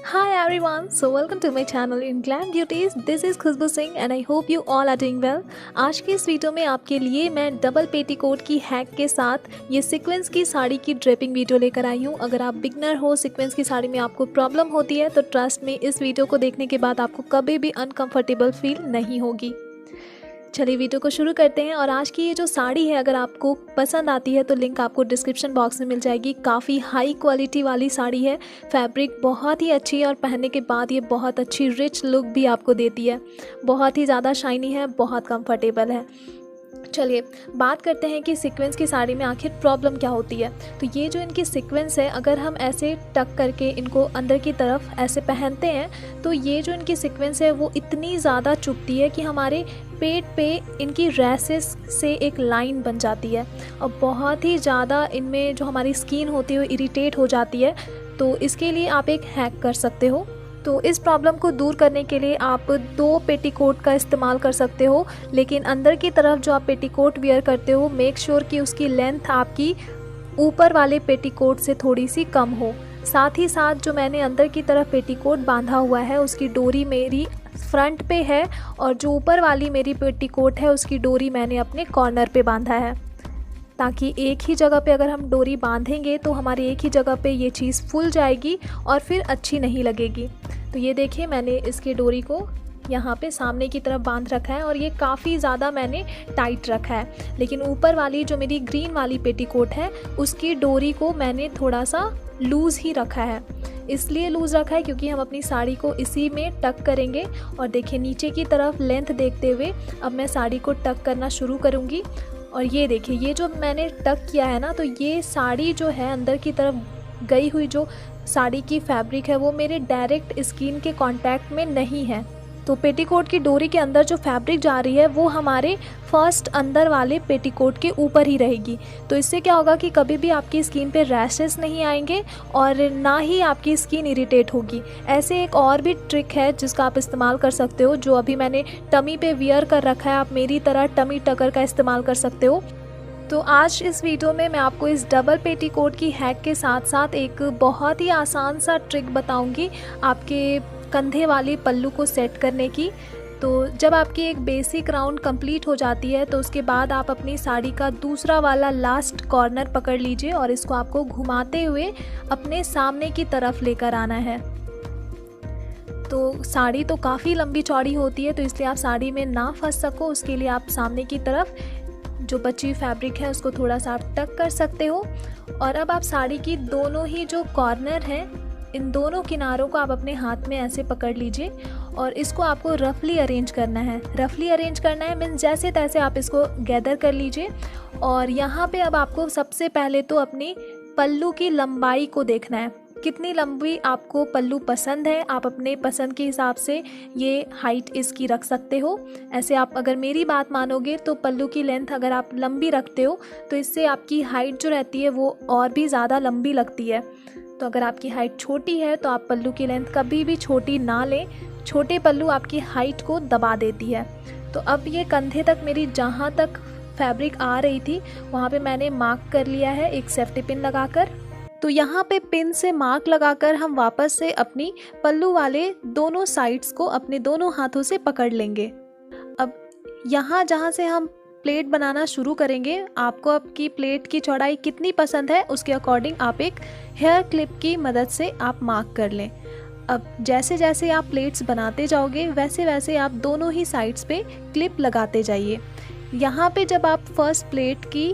Hi everyone, so welcome to my channel in Glam Beauties. This is Khushboo Singh and I hope you all are doing well. आज की इस video में आपके लिए मैं double petticoat की हैक के साथ ये सीक्वेंस की साड़ी की ड्रेपिंग वीडियो लेकर आई हूँ। अगर आप बिगनर हो, सीक्वेंस की साड़ी में आपको प्रॉब्लम होती है तो ट्रस्ट में इस वीडियो को देखने के बाद आपको कभी भी अनकंफर्टेबल फील नहीं होगी। चलिए वीडियो को शुरू करते हैं। और आज की ये जो साड़ी है, अगर आपको पसंद आती है तो लिंक आपको डिस्क्रिप्शन बॉक्स में मिल जाएगी। काफ़ी हाई क्वालिटी वाली साड़ी है, फैब्रिक बहुत ही अच्छी है और पहनने के बाद ये बहुत अच्छी रिच लुक भी आपको देती है। बहुत ही ज़्यादा शाइनी है, बहुत कंफर्टेबल है। चलिए बात करते हैं कि सीक्वेंस की साड़ी में आखिर प्रॉब्लम क्या होती है। तो ये जो इनकी सीक्वेंस है, अगर हम ऐसे टक करके इनको अंदर की तरफ ऐसे पहनते हैं तो ये जो इनकी सीक्वेंस है वो इतनी ज़्यादा चुभती है कि हमारे पेट पे इनकी रैसेस से एक लाइन बन जाती है और बहुत ही ज़्यादा इनमें जो हमारी स्किन होती है वो इरिटेट हो जाती है। तो इसके लिए आप एक हैक कर सकते हो। तो इस प्रॉब्लम को दूर करने के लिए आप 2 पेटीकोट का इस्तेमाल कर सकते हो, लेकिन अंदर की तरफ जो आप पेटीकोट वियर करते हो मेक श्योर कि उसकी लेंथ आपकी ऊपर वाले पेटीकोट से थोड़ी सी कम हो। साथ ही साथ जो मैंने अंदर की तरफ पेटीकोट बांधा हुआ है उसकी डोरी मेरी फ्रंट पे है और जो ऊपर वाली मेरी पेटीकोट है उसकी डोरी मैंने अपने कॉर्नर पे बांधा है, ताकि एक ही जगह पे अगर हम डोरी बांधेंगे तो हमारी एक ही जगह पे ये चीज़ फूल जाएगी और फिर अच्छी नहीं लगेगी। तो ये देखिए मैंने इसकी डोरी को यहाँ पे सामने की तरफ बांध रखा है और ये काफ़ी ज़्यादा मैंने टाइट रखा है। लेकिन ऊपर वाली जो मेरी ग्रीन वाली पेटीकोट है उसकी डोरी को मैंने थोड़ा सा लूज़ ही रखा है। इसलिए लूज़ रखा है क्योंकि हम अपनी साड़ी को इसी में टक करेंगे। और देखिए नीचे की तरफ लेंथ देखते हुए अब मैं साड़ी को टक करना शुरू करूँगी। और ये देखिए ये जो मैंने टक किया है ना, तो ये साड़ी जो है अंदर की तरफ गई हुई जो साड़ी की फैब्रिक है वो मेरे डायरेक्ट स्किन के कांटेक्ट में नहीं है। तो पेटीकोट की डोरी के अंदर जो फैब्रिक जा रही है वो हमारे फर्स्ट अंदर वाले पेटीकोट के ऊपर ही रहेगी। तो इससे क्या होगा कि कभी भी आपकी स्किन पे रैशेस नहीं आएंगे और ना ही आपकी स्किन इरिटेट होगी। ऐसे एक और भी ट्रिक है जिसका आप इस्तेमाल कर सकते हो, जो अभी मैंने टमी पे वियर कर रखा है। आप मेरी तरह टमी टकर का इस्तेमाल कर सकते हो। तो आज इस वीडियो में मैं आपको इस डबल पेटीकोट की हैक के साथ साथ एक बहुत ही आसान सा ट्रिक बताऊंगी आपके कंधे वाली पल्लू को सेट करने की। तो जब आपकी एक बेसिक राउंड कंप्लीट हो जाती है तो उसके बाद आप अपनी साड़ी का दूसरा वाला लास्ट कॉर्नर पकड़ लीजिए और इसको आपको घुमाते हुए अपने सामने की तरफ लेकर आना है। तो साड़ी तो काफ़ी लंबी चौड़ी होती है, तो इसलिए आप साड़ी में ना फंस सको उसके लिए आप सामने की तरफ जो बची फैब्रिक है उसको थोड़ा सा आप टक कर सकते हो। और अब आप साड़ी की दोनों ही जो कॉर्नर हैं इन दोनों किनारों को आप अपने हाथ में ऐसे पकड़ लीजिए और इसको आपको रफली अरेंज करना है। रफली अरेंज करना है मीन्स जैसे तैसे आप इसको गैदर कर लीजिए। और यहाँ पे अब आपको सबसे पहले तो अपनी पल्लू की लंबाई को देखना है, कितनी लंबी आपको पल्लू पसंद है। आप अपने पसंद के हिसाब से ये हाइट इसकी रख सकते हो। ऐसे आप अगर मेरी बात मानोगे तो पल्लू की लेंथ अगर आप लंबी रखते हो तो इससे आपकी हाइट जो रहती है वो और भी ज़्यादा लंबी लगती है। तो अगर आपकी हाइट छोटी है तो आप पल्लू की लेंथ कभी भी छोटी ना लें, छोटे पल्लू आपकी हाइट को दबा देती है। तो अब ये कंधे तक मेरी जहाँ तक फैब्रिक आ रही थी वहाँ पे मैंने मार्क कर लिया है एक सेफ्टी पिन लगाकर। तो यहाँ पे पिन से मार्क लगाकर हम वापस से अपनी पल्लू वाले दोनों साइड्स को अपने दोनों हाथों से पकड़ लेंगे। अब यहाँ जहाँ से हम प्लेट बनाना शुरू करेंगे, आपको आपकी प्लेट की चौड़ाई कितनी पसंद है उसके अकॉर्डिंग आप एक हेयर क्लिप की मदद से आप मार्क कर लें। अब जैसे जैसे आप प्लेट्स बनाते जाओगे वैसे वैसे आप दोनों ही साइड्स पे क्लिप लगाते जाइए। यहाँ पे जब आप फर्स्ट प्लेट की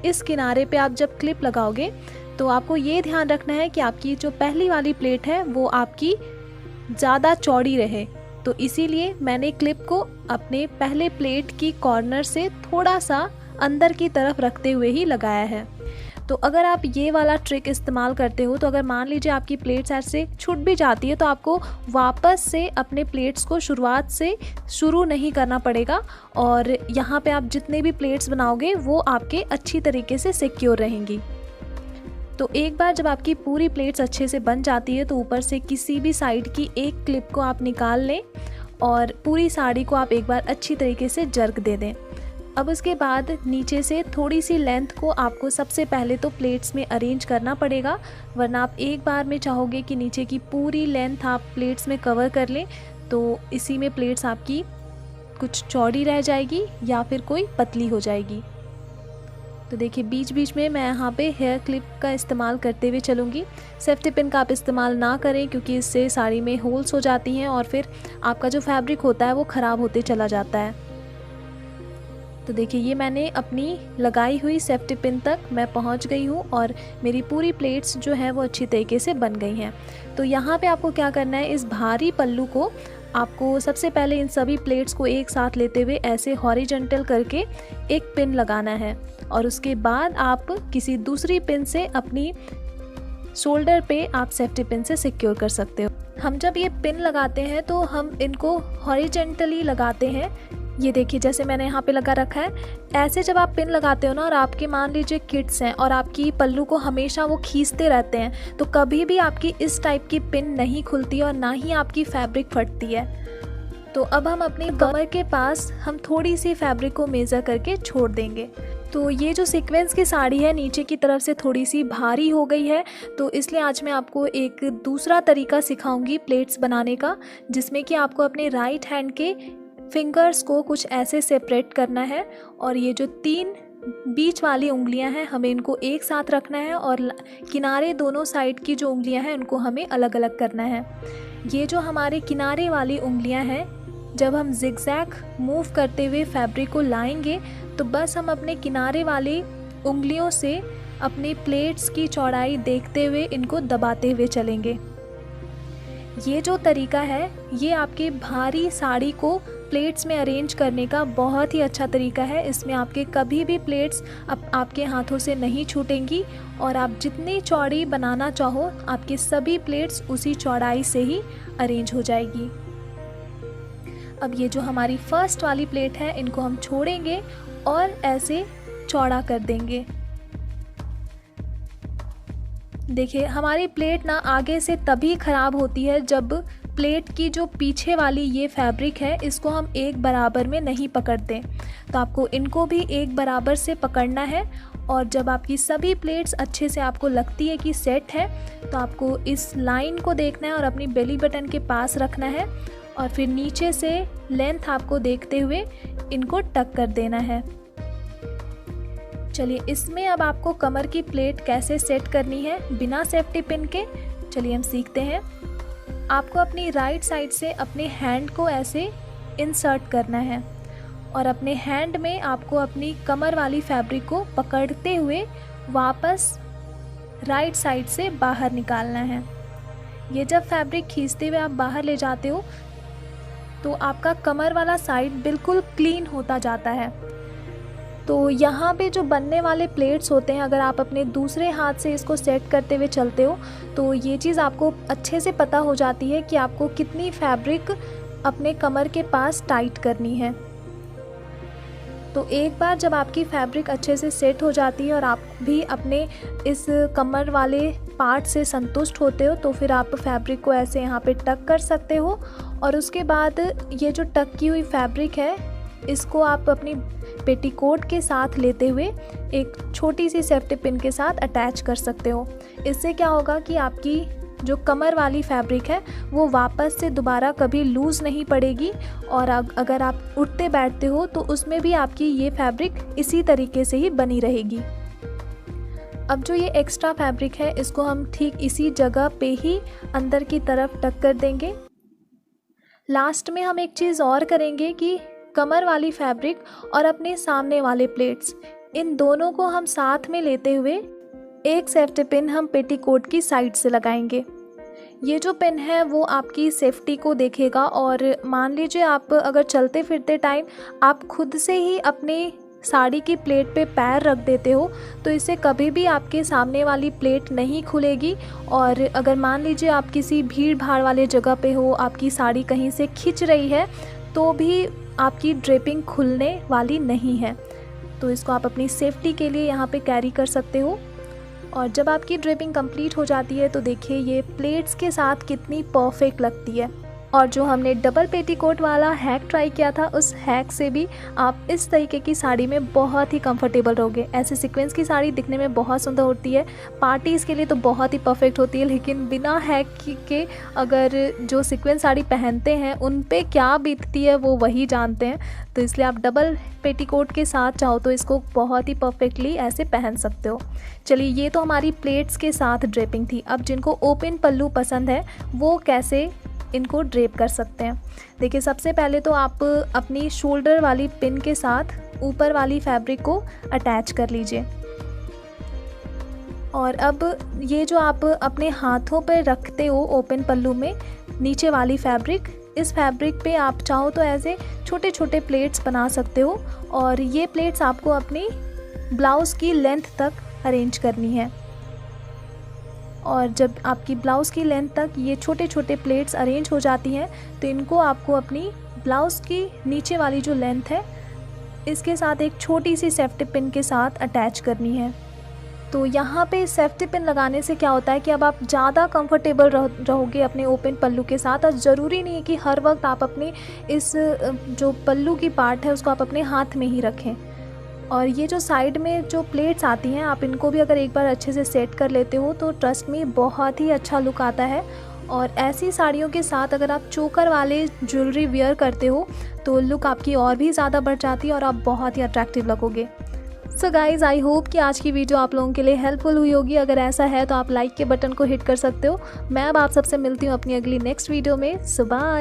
इस किनारे पे आप जब क्लिप लगाओगे तो आपको ये ध्यान रखना है कि आपकी जो पहली वाली प्लेट है वो आपकी ज़्यादा चौड़ी रहे। तो इसीलिए मैंने क्लिप को अपने पहले प्लेट की कॉर्नर से थोड़ा सा अंदर की तरफ रखते हुए ही लगाया है। तो अगर आप ये वाला ट्रिक इस्तेमाल करते हो तो अगर मान लीजिए आपकी प्लेट्स ऐसे छूट भी जाती है तो आपको वापस से अपने प्लेट्स को शुरुआत से शुरू नहीं करना पड़ेगा और यहाँ पे आप जितने भी प्लेट्स बनाओगे वो आपके अच्छी तरीके से सिक्योर रहेंगी। तो एक बार जब आपकी पूरी प्लेट्स अच्छे से बन जाती है तो ऊपर से किसी भी साइड की एक क्लिप को आप निकाल लें और पूरी साड़ी को आप एक बार अच्छी तरीके से जर्क दे दें। अब उसके बाद नीचे से थोड़ी सी लेंथ को आपको सबसे पहले तो प्लेट्स में अरेंज करना पड़ेगा, वरना आप एक बार में चाहोगे कि नीचे की पूरी लेंथ आप प्लेट्स में कवर कर लें तो इसी में प्लेट्स आपकी कुछ चौड़ी रह जाएगी या फिर कोई पतली हो जाएगी। तो देखिए बीच बीच में मैं यहाँ पे हेयर क्लिप का इस्तेमाल करते हुए चलूँगी। सेफ्टी पिन का आप इस्तेमाल ना करें क्योंकि इससे साड़ी में होल्स हो जाती हैं और फिर आपका जो फैब्रिक होता है वो ख़राब होते चला जाता है। तो देखिए ये मैंने अपनी लगाई हुई सेफ्टी पिन तक मैं पहुंच गई हूं और मेरी पूरी प्लेट्स जो है वो अच्छी तरीके से बन गई हैं। तो यहाँ पे आपको क्या करना है, इस भारी पल्लू को आपको सबसे पहले इन सभी प्लेट्स को एक साथ लेते हुए ऐसे हॉरिजॉन्टल करके एक पिन लगाना है और उसके बाद आप किसी दूसरी पिन से अपनी शोल्डर पे आप सेफ्टी पिन से सिक्योर कर सकते हो। हम जब ये पिन लगाते हैं तो हम इनको हॉरिजॉन्टली लगाते हैं। ये देखिए जैसे मैंने यहाँ पे लगा रखा है, ऐसे जब आप पिन लगाते हो ना और आपके मान लीजिए किड्स हैं और आपकी पल्लू को हमेशा वो खींचते रहते हैं तो कभी भी आपकी इस टाइप की पिन नहीं खुलती और ना ही आपकी फैब्रिक फटती है। तो अब हम अपनी कमर के पास हम थोड़ी सी फैब्रिक को मेज़र करके छोड़ देंगे। तो ये जो सीक्वेंस की साड़ी है नीचे की तरफ से थोड़ी सी भारी हो गई है, तो इसलिए आज मैं आपको एक दूसरा तरीका सिखाऊंगी प्लेट्स बनाने का, जिसमें कि आपको अपने राइट हैंड के फिंगर्स को कुछ ऐसे सेपरेट करना है और ये जो 3 बीच वाली उंगलियां हैं हमें इनको एक साथ रखना है और किनारे दोनों साइड की जो उंगलियां हैं उनको हमें अलग अलग करना है। ये जो हमारे किनारे वाली उंगलियां हैं, जब हम जिगजैग मूव करते हुए फैब्रिक को लाएंगे तो बस हम अपने किनारे वाली उंगलियों से अपनी प्लेट्स की चौड़ाई देखते हुए इनको दबाते हुए चलेंगे। ये जो तरीका है ये आपके भारी साड़ी को प्लेट्स में अरेंज करने का बहुत ही अच्छा तरीका है। इसमें आपके कभी भी प्लेट्स आपके हाथों से नहीं छूटेंगी और आप जितनी चौड़ी बनाना चाहो आपकी सभी प्लेट्स उसी चौड़ाई से ही अरेंज हो जाएगी। अब ये जो हमारी फर्स्ट वाली प्लेट है इनको हम छोड़ेंगे और ऐसे चौड़ा कर देंगे। देखिए हमारी प्लेट ना आगे से तभी ख़राब होती है जब प्लेट की जो पीछे वाली ये फैब्रिक है इसको हम एक बराबर में नहीं पकड़ते। तो आपको इनको भी एक बराबर से पकड़ना है और जब आपकी सभी प्लेट्स अच्छे से आपको लगती है कि सेट है तो आपको इस लाइन को देखना है और अपनी बेली बटन के पास रखना है और फिर नीचे से लेंथ आपको देखते हुए इनको टक कर देना है। चलिए इसमें अब आपको कमर की प्लेट कैसे सेट करनी है बिना सेफ्टी पिन के, चलिए हम सीखते हैं। आपको अपनी राइट साइड से अपने हैंड को ऐसे इंसर्ट करना है और अपने हैंड में आपको अपनी कमर वाली फैब्रिक को पकड़ते हुए वापस राइट साइड से बाहर निकालना है। ये जब फैब्रिक खींचते हुए आप बाहर ले जाते हो तो आपका कमर वाला साइड बिल्कुल क्लीन होता जाता है। तो यहाँ पे जो बनने वाले प्लेट्स होते हैं अगर आप अपने दूसरे हाथ से इसको सेट करते हुए चलते हो तो ये चीज़ आपको अच्छे से पता हो जाती है कि आपको कितनी फैब्रिक अपने कमर के पास टाइट करनी है। तो एक बार जब आपकी फैब्रिक अच्छे से सेट हो जाती है और आप भी अपने इस कमर वाले पार्ट से संतुष्ट होते हो तो फिर आप फैब्रिक को ऐसे यहाँ पे टक कर सकते हो और उसके बाद ये जो टक की हुई फैब्रिक है इसको आप अपनी पेटीकोट के साथ लेते हुए एक छोटी सी सेफ्टी पिन के साथ अटैच कर सकते हो। इससे क्या होगा कि आपकी जो कमर वाली फैब्रिक है वो वापस से दोबारा कभी लूज़ नहीं पड़ेगी और अगर आप उठते बैठते हो तो उसमें भी आपकी ये फैब्रिक इसी तरीके से ही बनी रहेगी। अब जो ये एक्स्ट्रा फैब्रिक है इसको हम ठीक इसी जगह पे ही अंदर की तरफ टक कर देंगे। लास्ट में हम एक चीज़ और करेंगे कि कमर वाली फैब्रिक और अपने सामने वाले प्लेट्स इन दोनों को हम साथ में लेते हुए एक सेफ्टी पिन हम पेटीकोट की साइड से लगाएंगे। ये जो पिन है वो आपकी सेफ्टी को देखेगा और मान लीजिए आप अगर चलते फिरते टाइम आप खुद से ही अपने साड़ी की प्लेट पे पैर रख देते हो तो इससे कभी भी आपके सामने वाली प्लेट नहीं खुलेगी और अगर मान लीजिए आप किसी भीड़ भाड़ वाले जगह पे हो, आपकी साड़ी कहीं से खिंच रही है तो भी आपकी ड्रेपिंग खुलने वाली नहीं है। तो इसको आप अपनी सेफ्टी के लिए यहाँ पे कैरी कर सकते हो। और जब आपकी ड्रेपिंग कंप्लीट हो जाती है तो देखिए ये प्लेट्स के साथ कितनी परफेक्ट लगती है। और जो हमने डबल पेटीकोट वाला हैक ट्राई किया था, उस हैक से भी आप इस तरीके की साड़ी में बहुत ही कंफर्टेबल रहोगे। ऐसे सीक्वेंस की साड़ी दिखने में बहुत सुंदर होती है, पार्टीज़ के लिए तो बहुत ही परफेक्ट होती है, लेकिन बिना हैक के अगर जो सीक्वेंस साड़ी पहनते हैं उन पे क्या बीतती है वो वही जानते हैं। तो इसलिए आप डबल पेटीकोट के साथ चाहो तो इसको बहुत ही परफेक्टली ऐसे पहन सकते हो। चलिए, ये तो हमारी प्लेट्स के साथ ड्रेपिंग थी। अब जिनको ओपन पल्लू पसंद है वो कैसे इनको ड्रेप कर सकते हैं। देखिए, सबसे पहले तो आप अपनी शोल्डर वाली पिन के साथ ऊपर वाली फैब्रिक को अटैच कर लीजिए। और अब ये जो आप अपने हाथों पर रखते हो ओपन पल्लू में नीचे वाली फैब्रिक, इस फैब्रिक पे आप चाहो तो ऐसे छोटे छोटे प्लेट्स बना सकते हो। और ये प्लेट्स आपको अपनी ब्लाउज़ की लेंथ तक अरेंज करनी है। और जब आपकी ब्लाउज़ की लेंथ तक ये छोटे छोटे प्लेट्स अरेंज हो जाती हैं तो इनको आपको अपनी ब्लाउज़ की नीचे वाली जो लेंथ है इसके साथ एक छोटी सी सेफ्टी पिन के साथ अटैच करनी है। तो यहाँ पे सेफ्टी पिन लगाने से क्या होता है कि अब आप ज़्यादा कंफर्टेबल रहोगे अपने ओपन पल्लू के साथ। और ज़रूरी नहीं है कि हर वक्त आप अपने इस जो पल्लू की पार्ट है उसको आप अपने हाथ में ही रखें। और ये जो साइड में जो प्लेट्स आती हैं, आप इनको भी अगर एक बार अच्छे से सेट कर लेते हो तो ट्रस्ट में बहुत ही अच्छा लुक आता है। और ऐसी साड़ियों के साथ अगर आप चोकर वाले ज्वेलरी वेयर करते हो तो लुक आपकी और भी ज़्यादा बढ़ जाती है और आप बहुत ही अट्रैक्टिव लगोगे। सो गाइज़, आई होप कि आज की वीडियो आप लोगों के लिए हेल्पफुल हुई होगी। अगर ऐसा है तो आप लाइक के बटन को हिट कर सकते हो। मैं अब आप सबसे मिलती हूँ अपनी अगली नेक्स्ट वीडियो में। सो बाय।